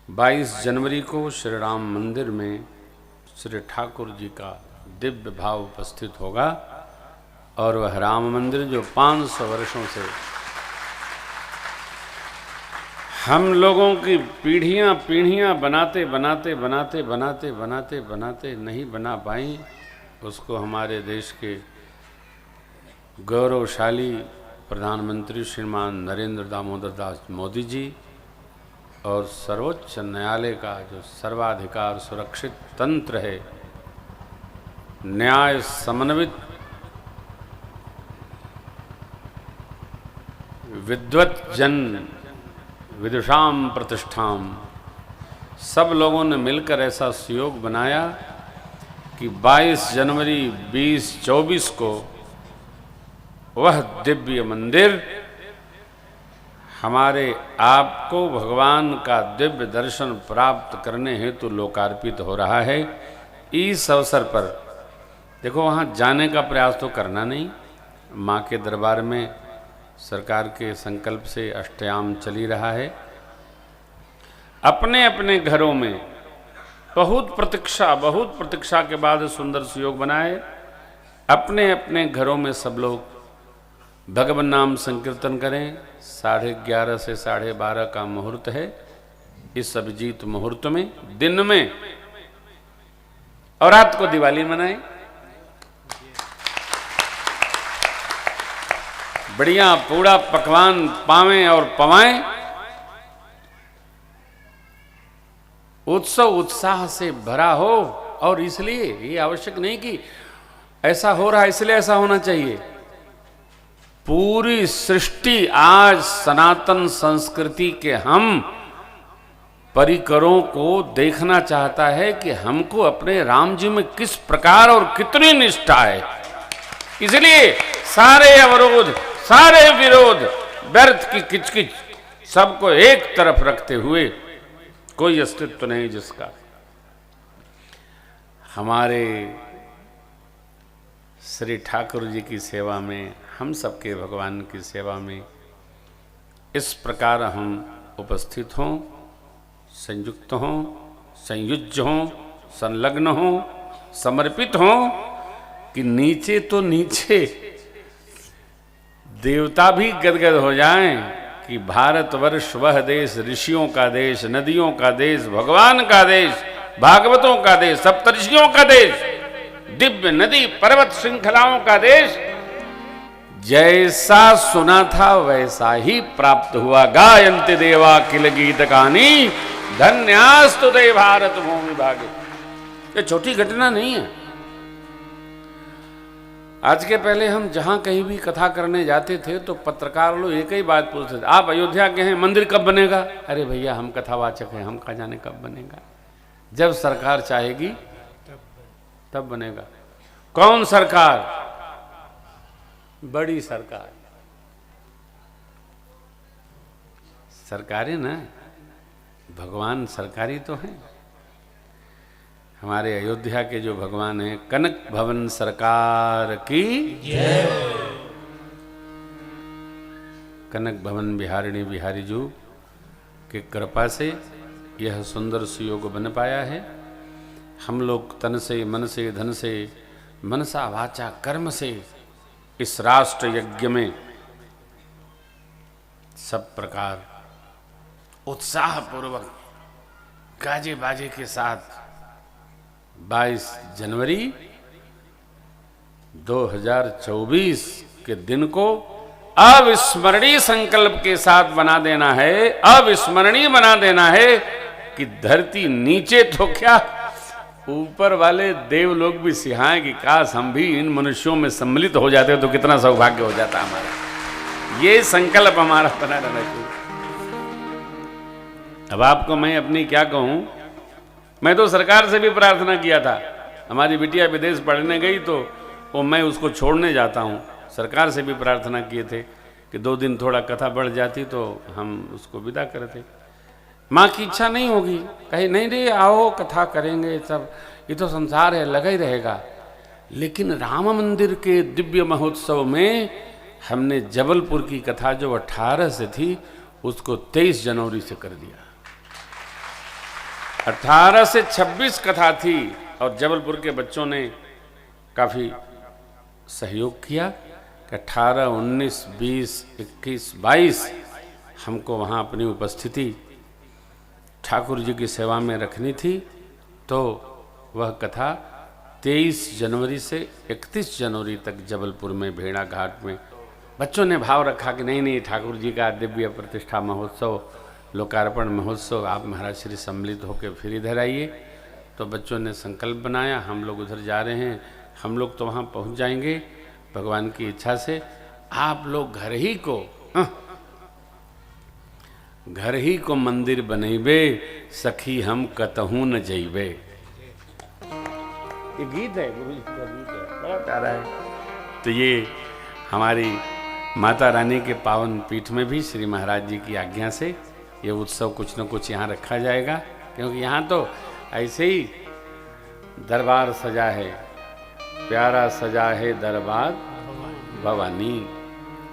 22 जनवरी को श्री राम मंदिर में श्री ठाकुर जी का दिव्य भाव उपस्थित होगा और वह राम मंदिर जो 500 वर्षों से हम लोगों की पीढ़ियां बनाते बनाते बनाते बनाते बनाते बनाते नहीं बना पाई, उसको हमारे देश के गौरवशाली प्रधानमंत्री श्रीमान नरेंद्र दामोदर दास मोदी जी और सर्वोच्च न्यायालय का जो सर्वाधिकार सुरक्षित तंत्र है, न्याय समन्वित विद्वत जन विदुषाम प्रतिष्ठाम, सब लोगों ने मिलकर ऐसा सुयोग बनाया कि 22 जनवरी 2024 को वह दिव्य मंदिर हमारे आपको भगवान का दिव्य दर्शन प्राप्त करने हेतु लोकार्पित हो रहा है। इस अवसर पर देखो, वहाँ जाने का प्रयास तो करना नहीं, माँ के दरबार में सरकार के संकल्प से अष्टयाम चली रहा है। अपने अपने घरों में बहुत प्रतीक्षा के बाद सुंदर सुयोग बनाए। अपने अपने घरों में सब लोग भगवान नाम संकीर्तन करें। 11:30 से 12:30 का मुहूर्त है। इस अभिजीत मुहूर्त में दिन में और रात को दिवाली मनाएं। बढ़िया पूरा पकवान पावें और पवाएं। उत्सव उत्साह से भरा हो। और इसलिए ये आवश्यक नहीं कि ऐसा हो रहा है इसलिए ऐसा होना चाहिए। पूरी सृष्टि आज सनातन संस्कृति के हम परिकरों को देखना चाहता है कि हमको अपने राम जी में किस प्रकार और कितनी निष्ठा है। इसलिए सारे अवरोध, सारे विरोध, व्यर्थ की किचकिच सबको एक तरफ रखते हुए, कोई अस्तित्व नहीं जिसका हमारे श्री ठाकुर जी की सेवा में, हम सबके भगवान की सेवा में इस प्रकार हम उपस्थित हों, संयुक्त हों, संयुज्य हों, संलग्न हों, समर्पित हों कि नीचे तो नीचे देवता भी गदगद हो जाएं कि भारतवर्ष वह देश, ऋषियों का देश, नदियों का देश, भगवान का देश, भागवतों का देश, सप्तऋषियों का देश, दिव्य नदी पर्वत श्रृंखलाओं का देश, जैसा सुना था वैसा ही प्राप्त हुआ। गायन्ति देवा किल गीत गानी, धन्यास्तु ते भारत भूमि भागे। ये छोटी घटना नहीं है। आज के पहले हम जहां कहीं भी कथा करने जाते थे तो पत्रकार लोग एक ही बात पूछते थे, आप अयोध्या के हैं, मंदिर कब बनेगा? अरे भैया हम कथावाचक हैं, हम कहाँ जाने कब बनेगा। जब सरकार चाहेगी तब बनेगा। कौन सरकार? बड़ी सरकार। सरकारें ना, भगवान सरकारी तो हैं। हमारे अयोध्या के जो भगवान हैं, कनक भवन सरकार की जय। कनक भवन बिहारिणी बिहारी जी के कृपा से यह सुंदर सुयोग बन पाया है। हम लोग तन से, मन से, धन से, मनसा वाचा कर्म से इस राष्ट्र यज्ञ में सब प्रकार उत्साह पूर्वक गाजे बाजे के साथ 22 जनवरी 2024 के दिन को अविस्मरणीय संकल्प के साथ बना देना है। अविस्मरणीय बना देना है कि धरती नीचे तो क्या, ऊपर वाले देव लोग भी सिहाएं कि काश हम भी इन मनुष्यों में सम्मिलित हो जाते तो कितना सौभाग्य हो जाता हमारा। ये संकल्प हमारा बना रहना चाहिए। अब आपको मैं अपनी क्या कहूं, मैं तो सरकार से भी प्रार्थना किया था। हमारी बिटिया विदेश पढ़ने गई तो वो मैं उसको छोड़ने जाता हूं। सरकार से भी प्रार्थना किए थे कि 2 दिन थोड़ा कथा बढ़ जाती तो हम उसको विदा करते। माँ की इच्छा नहीं होगी, कहे नहीं आओ कथा करेंगे, सब ये तो संसार है, लगा ही रहेगा। लेकिन राम मंदिर के दिव्य महोत्सव में हमने जबलपुर की कथा जो 18 से थी उसको 23 जनवरी से कर दिया। 18 से 26 कथा थी और जबलपुर के बच्चों ने काफ़ी सहयोग किया कि 18, 19, 20, 21, 22 हमको वहाँ अपनी उपस्थिति ठाकुर जी की सेवा में रखनी थी। तो वह कथा 23 जनवरी से 31 जनवरी तक जबलपुर में भेड़ा घाट में बच्चों ने भाव रखा कि नहीं नहीं, ठाकुर जी का दिव्य प्रतिष्ठा महोत्सव, लोकार्पण महोत्सव, आप महाराज श्री सम्मिलित होकर फिर इधर आइए। तो बच्चों ने संकल्प बनाया, हम लोग उधर जा रहे हैं, हम लोग तो वहाँ पहुँच जाएंगे भगवान की इच्छा से। आप लोग घर ही को मंदिर बनैबे, सखी हम कतहूँ न जइबे। ये गीत है, गुरु जी का गीत है, बड़ा प्यारा है। तो ये हमारी माता रानी के पावन पीठ में भी श्री महाराज जी की आज्ञा से ये उत्सव कुछ न कुछ यहाँ रखा जाएगा, क्योंकि यहाँ तो ऐसे ही दरबार सजा है, प्यारा सजा है दरबार भवानी।